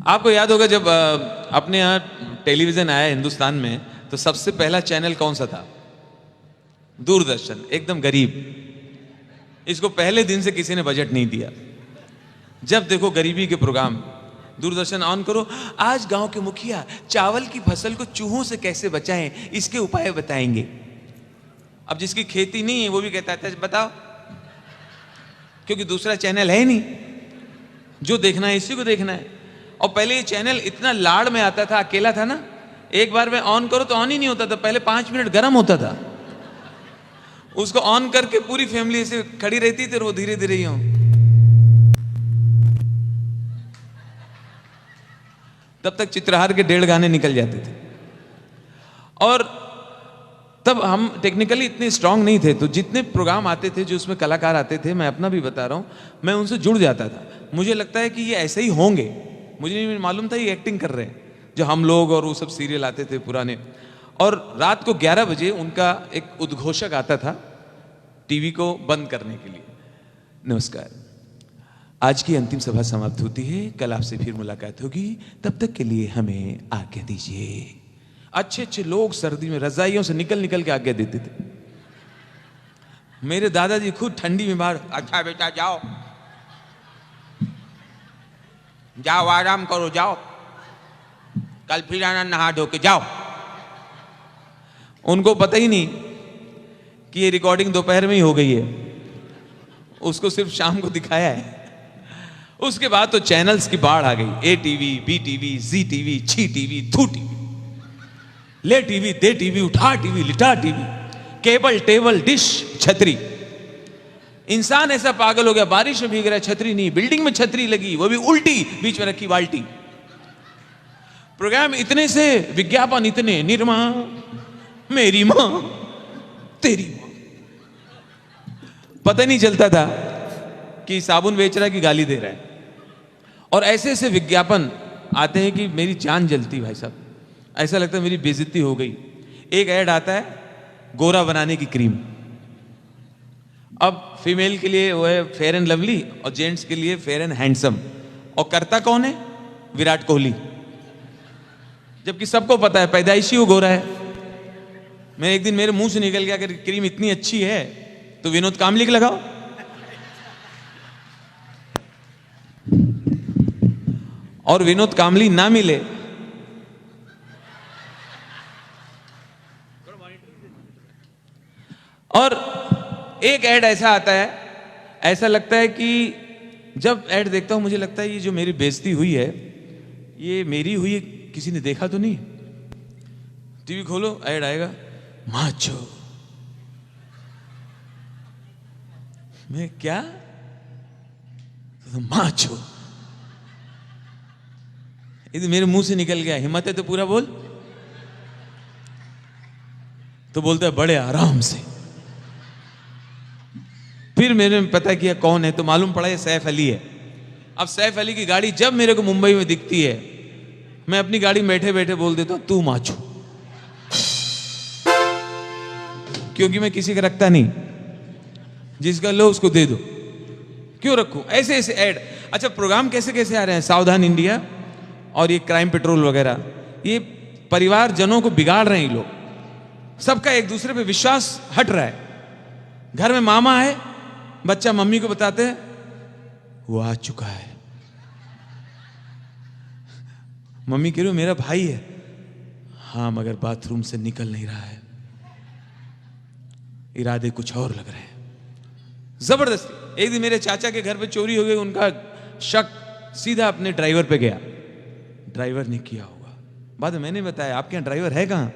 आपको याद होगा जब अपने यहाँ टेलीविजन आया हिंदुस्तान में, तो सबसे पहला चैनल कौन सा था? दूरदर्शन। एकदम गरीब, इसको पहले दिन से किसी ने बजट नहीं दिया। जब देखो गरीबी के प्रोग्राम, दूरदर्शन ऑन करो, आज गांव के मुखिया चावल की फसल को चूहों से कैसे बचाएं, इसके उपाय बताएंगे। अब जिसकी खेती नहीं है वो भी कहता है बताओ, क्योंकि दूसरा चैनल है ही नहीं, जो देखना है इसी को देखना है। और पहले ये चैनल इतना लाड़ में आता था, अकेला था ना, एक बार में ऑन करो तो ऑन ही नहीं होता था, पहले 5 मिनट गर्म होता था, उसको ऑन करके पूरी फैमिली ऐसे खड़ी रहती थी, वो धीरे धीरे ही हो, तब तक चित्रहार के 1.5 गाने निकल जाते थे। और तब हम टेक्निकली इतने स्ट्रांग नहीं थे, तो जितने प्रोग्राम आते थे जो उसमें कलाकार आते थे, मैं अपना भी बता रहा हूं, मैं उनसे जुड़ जाता था। मुझे लगता है कि ये ऐसे ही होंगे, मुझे नहीं मालूम था ये एक्टिंग कर रहे हैं, जो हम लोग और वो सब सीरियल आते थे पुराने। और रात को 11 बजे उनका एक उद्घोषक आता था टीवी को बंद करने के लिए। नमस्कार, आज की अंतिम सभा समाप्त होती है, कल आपसे फिर मुलाकात होगी, तब तक के लिए हमें आज्ञा दीजिए। अच्छे अच्छे लोग सर्दी में रजाइयों से निकल निकल के आज्ञा देते थे। मेरे दादाजी खुद ठंडी में बाहर, अच्छा बेटा जाओ जाओ आराम करो, जाओ कल फिर आना नहा धो के जाओ। उनको पता ही नहीं कि ये रिकॉर्डिंग दोपहर में ही हो गई है, उसको सिर्फ शाम को दिखाया है। उसके बाद तो चैनल्स की बाढ़ आ गई, ए टीवी, बी टीवी, जी टीवी, छी टीवी, थू टीवी, ले टीवी, दे टीवी, उठा टीवी, लिटा टीवी, केबल, टेबल, डिश, छतरी। इंसान ऐसा पागल हो गया, बारिश में भीग रहा है, छतरी नहीं, बिल्डिंग में छतरी लगी, वो भी उल्टी, बीच में रखी बाल्टी। प्रोग्राम इतने से, विज्ञापन इतने, निरमा, मेरी मां, तेरी मां, पता नहीं चलता था कि साबुन बेच रहा है कि गाली दे रहा है। और ऐसे ऐसे विज्ञापन आते हैं कि मेरी जान जलती, भाई साहब, ऐसा लगता है मेरी बेइज्जती हो गई। एक ऐड आता है गोरा बनाने की क्रीम, अब फीमेल के लिए वो है फेयर एंड लवली और जेंट्स के लिए फेयर एंड हैंडसम, और करता कौन है? विराट कोहली, जबकि सबको पता है पैदाइशी वो गोरा है। मैं एक दिन मेरे मुंह से निकल गया कि क्रीम इतनी अच्छी है तो विनोद कामलिक लगाओ। और विनोद कामली ना मिले और एक ऐड ऐसा आता है, ऐसा लगता है कि जब ऐड देखता हूं मुझे लगता है ये जो मेरी बेइज्जती हुई है ये मेरी हुई है, किसी ने देखा तो नहीं। टीवी खोलो, ऐड आएगा, माचो। मैं क्या? तो माचो, ये मेरे मुंह से निकल गया, हिम्मत है तो पूरा बोल। तो बोलता है बड़े आराम से। फिर मैंने पता किया कौन है, तो मालूम पड़ा ये सैफ अली है। अब सैफ अली की गाड़ी जब मेरे को मुंबई में दिखती है, मैं अपनी गाड़ी में बैठे बैठे बोल देता हूं तू माचो, क्योंकि मैं किसी का रखता नहीं, जिसका लो उसको दे दो, क्यों रखूं? ऐसे ऐसे ऐड। अच्छा, प्रोग्राम कैसे कैसे आ रहे हैं, सावधान इंडिया और ये क्राइम पेट्रोल वगैरह, ये परिवार जनों को बिगाड़ रहे हैं ये लोग। सबका एक दूसरे पे विश्वास हट रहा है। घर में मामा है, बच्चा मम्मी को बताते हैं वो आ चुका है, मम्मी कह रही हो मेरा भाई है, हाँ मगर बाथरूम से निकल नहीं रहा है, इरादे कुछ और लग रहे हैं। जबरदस्ती। एक दिन मेरे चाचा के घर पे चोरी हो गई, उनका शक सीधा अपने ड्राइवर पे गया, ड्राइवर ने किया होगा। बाद में मैंने बताया आपके यहां ड्राइवर है कहां?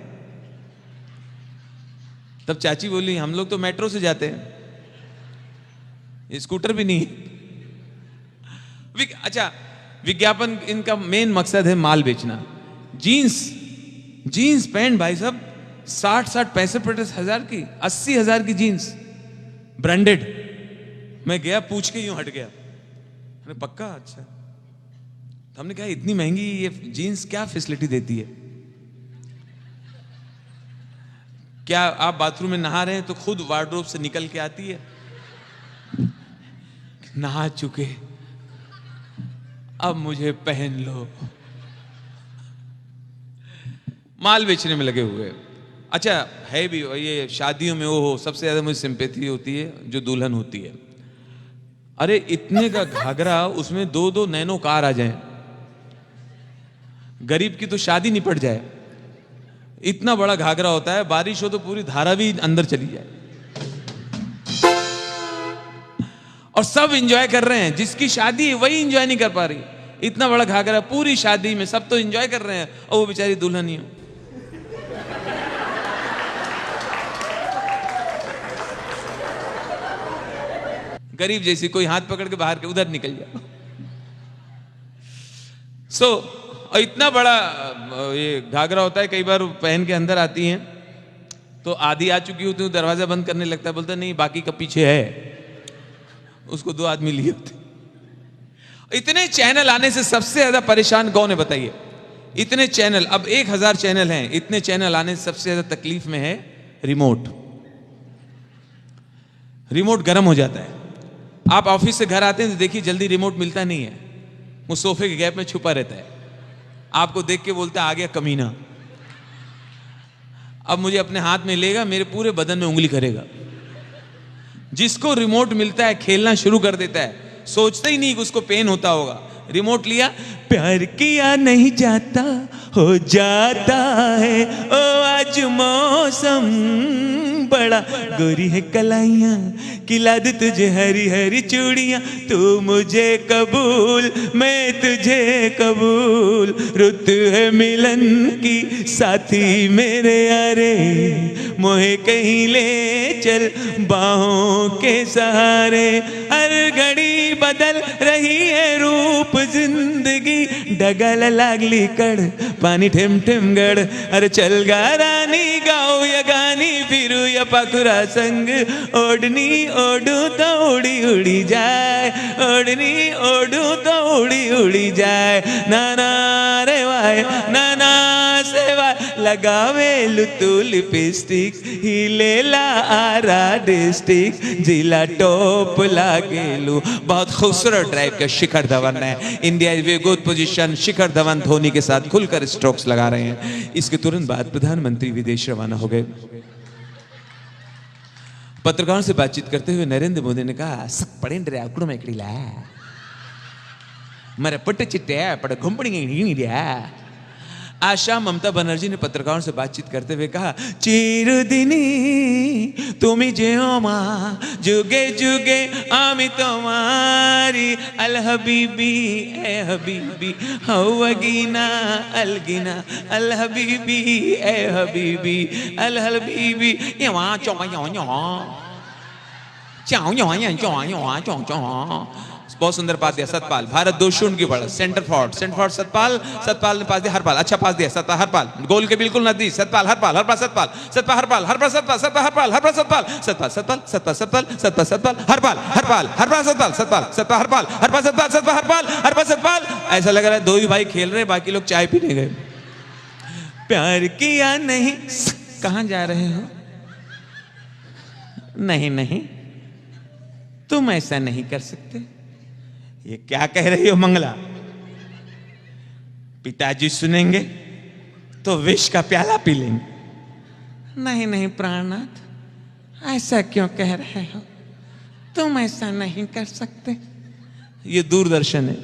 तब चाची बोली हम लोग तो मेट्रो से जाते हैं, स्कूटर भी नहीं। अच्छा, विज्ञापन इनका मेन मकसद है माल बेचना। जीन्स पैंट भाई साहब 60-65 हजार की, 80 हजार की जीन्स ब्रांडेड। मैं गया, पूछ के यूं हट गया, अरे पक्का? अच्छा। तो हमने कहा इतनी महंगी ये जीन्स क्या फैसिलिटी देती है? क्या आप बाथरूम में नहा रहे हैं तो खुद वार्डरोब से निकल के आती है? नहा चुके, अब मुझे पहन लो। माल बेचने में लगे हुए। अच्छा है भी ये शादियों में, वो हो सबसे ज्यादा मुझे सिंपैथी होती है जो दुल्हन होती है। अरे इतने का घाघरा, उसमें 2-2 नैनो कार आ जाए, गरीब की तो शादी निपट जाए। इतना बड़ा घाघरा होता है, बारिश हो तो पूरी धारा भी अंदर चली जाए। और सब एंजॉय कर रहे हैं, जिसकी शादी है वही एंजॉय नहीं कर पा रही। इतना बड़ा घाघरा, पूरी शादी में सब तो एंजॉय कर रहे हैं और वो बेचारी दुल्हन ही हो। गरीब जैसी, कोई हाथ पकड़ के बाहर के उधर निकल जाओ। और इतना बड़ा ये घाघरा होता है, कई बार पहन के अंदर आती हैं तो आधी आ चुकी होती हूँ, दरवाजा बंद करने लगता है, बोलता नहीं बाकी का पीछे है। उसको 2 आदमी लिए होते। इतने चैनल आने से सबसे ज्यादा परेशान कौन है बताइए? इतने चैनल, अब 1000 चैनल हैं, इतने चैनल आने से सबसे ज्यादा तकलीफ में है रिमोट। रिमोट गर्म हो जाता है। आप ऑफिस से घर आते हैं तो देखिए जल्दी रिमोट मिलता नहीं है, वो सोफे के गैप में छुपा रहता है। आपको देख के बोलता है आ गया कमीना। अब मुझे अपने हाथ में लेगा, मेरे पूरे बदन में उंगली करेगा। जिसको रिमोट मिलता है खेलना शुरू कर देता है, सोचता ही नहीं कि उसको पेन होता होगा। रिमोट लिया, प्यार किया नहीं जाता, हो जाता है। ओ आज मौसम बड़ा, गोरी है कलाइयां, खिला दे तुझे हरी हरी चूड़ियां। तू मुझे कबूल, मैं तुझे कबूल। रुत है मिलन की साथी मेरे यारे, मोहे कहीं ले चल बाहों के सहारे। हर घड़ी बदल रही है रूप जिंदगी, डगल लागली कड़ पानी ठिम ठिम गड़। अरे चल गा रानी गाओ या गानी, फिरू या पकुरा संग। ओढ़नी ओढ़ू तो उड़ी उड़ी जाए, ओढ़नी ओढ़ू तो उड़ी उड़ी जाए। नाना रे वाय नाना से वाय, लगावे लुतू लिपस्टिक, हिलेला आरा डिस्ट्रिक्ट, जिला टॉप लागेलू। बहुत खूबसूरत ड्राइव का शिखर धवन है। इंडिया वे गुड पोजीशन, शिखर धवन धोनी के साथ खुलकर स्ट्रोक्स लगा रहे हैं। इसके तुरंत बाद प्रधानमंत्री विदेश रवाना हो गए। पत्रकारों से बातचीत करते हुए नरेंद्र मोदी ने कहा, सब पड़े कुड़ में इकड़ी ला मरे पट्टे चिट्टे पड़ घुमपड़ी। आज शाम ममता बनर्जी ने पत्रकारों से बातचीत करते हुए कहा, चिरदिनी तुमी जेओ माँ, जुगे जुगे आमी तुम्हारी। अल हबीबी ए हबीबी, हवगीना अलगीना। अल हबीबी ए हबीबी, अल हबीबी। ये वहाँ चौं चौं चौं चौं। बहुत सुंदर पास दिया सतपाल। भारत 2-0 की बढ़त। सेंटर फॉरवर्ड सतपाल, सतपाल ने पास दिया हरपाल। अच्छा पास दिया सतपाल, हरपाल गोल के बिल्कुल नजदीक। सतपाल हरपाल, हरपाल सतपाल, सतपाल हरपाल, हरपाल सतपाल, सतपाल हरपाल, हरपाल सतपाल, सतपाल सतपाल, सतपाल सतपाल, सतपाल सतपाल, हरपाल हरपाल, हरपाल सतपाल, सतपाल सतपाल हरपाल, हरपाल सतपाल, सतपाल हरपाल, हरपाल सतपाल। ऐसा लग रहा है 2 ही भाई खेल रहे, बाकी लोग चाय पीने गए। प्यार किया नहीं, कहां जा रहे हो? नहीं नहीं तुम ऐसा नहीं कर सकते। ये क्या कह रही हो मंगला? पिताजी सुनेंगे तो विष का प्याला पी लेंगे। नहीं नहीं प्राणनाथ, ऐसा क्यों कह रहे हो? तुम ऐसा नहीं कर सकते। ये दूरदर्शन है,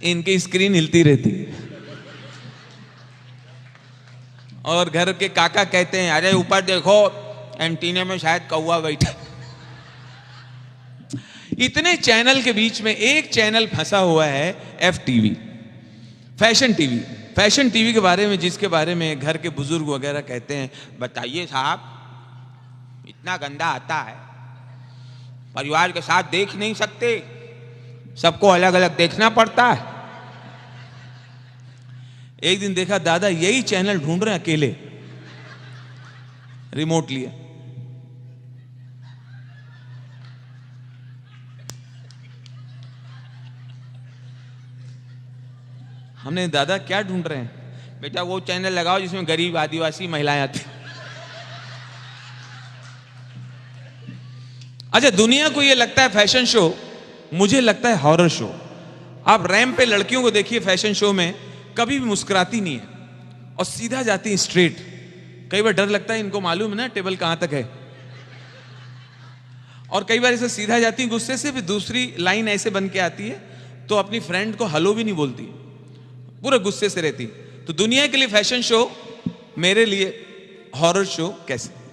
इनकी स्क्रीन हिलती रहती है। और घर के काका कहते हैं, अरे ऊपर देखो एंटीने में शायद कौवा बैठा। इतने चैनल के बीच में एक चैनल फंसा हुआ है, FTV, fashion TV. Fashion TV के बारे में, जिसके बारे में घर के बुजुर्ग वगैरह कहते हैं, बताइए साहब इतना गंदा आता है, परिवार के साथ देख नहीं सकते, सबको अलग अलग देखना पड़ता है। एक दिन देखा दादा यही चैनल ढूंढ रहे हैं अकेले, रिमोट लिया। हमने, दादा क्या ढूंढ रहे हैं? बेटा वो चैनल लगाओ जिसमें गरीब आदिवासी महिलाएं आती। अच्छा, दुनिया को ये लगता है फैशन शो, मुझे लगता है हॉरर शो। आप रैंप पे लड़कियों को देखिए फैशन शो में, कभी भी मुस्कुराती नहीं है और सीधा जाती है स्ट्रेट। कई बार डर लगता है, इनको मालूम है ना टेबल कहां तक है, और कई बार ऐसे सीधा जाती है गुस्से से, फिर दूसरी लाइन ऐसे बन के आती है तो अपनी फ्रेंड को हेलो भी नहीं बोलती, पूरा गुस्से से रहती। तो दुनिया के लिए फैशन शो, मेरे लिए हॉरर शो कैसे?